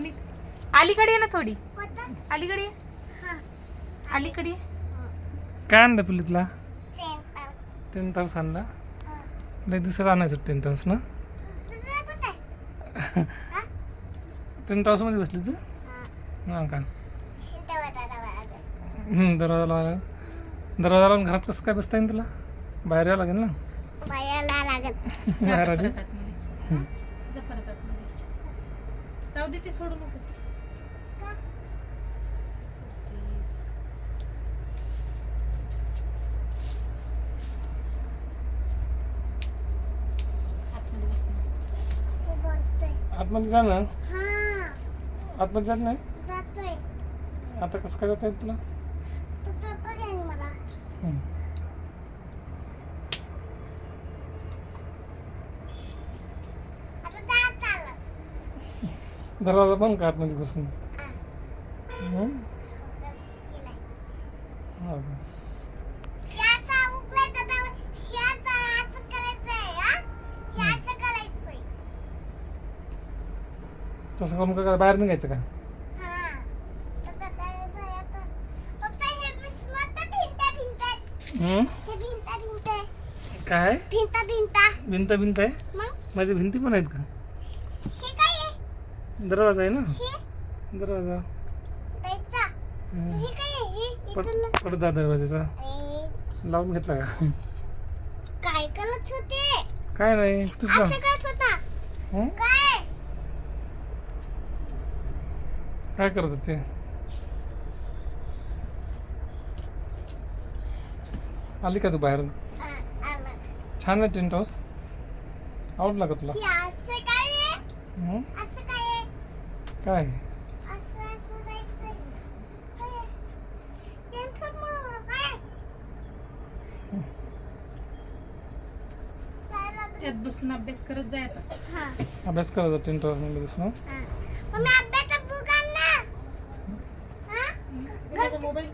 Mummy अलीकडे ये ना थोडी अलीकडे ये. अलीकडे ये. काय आणलं पिल्लू तुला? टेंट हाऊस आणला. नाही दुसरं आणायचं टेंट हाऊस ना. टेंट हाऊस मध्ये बसली तू? हा का. दरवाजा लावायला. दरवाजा लावून घरात कसं काय बसता येईल तुला? बाहेर यावं लागेल ना. बाहेर आली. राहू दे ते सोडू नकोस. आतमध्ये जा ना. आतमध्ये जात नाही. आता कसं काय जाता येईल तुला? दरवाजा बंद का आतमध्ये बसून? तसं करून काय बाहेर निघायचं का? काय भिंता भिंत आहे? माझ्या भिंती पण आहेत का? दरवाजा आहे ना. दरवाजा पडदा दरवाजाचा लावून घेतला का? काय करत होते? काय नाही तुझं काय करत होते? आली का तू बाहेर? छान आहे टेंट हाऊस. आवडला का तुला? काय त्यात बसून अभ्यास करत जाय आता. अभ्यास करायचा टेंट हाऊस मध्ये बसून. मोबाईल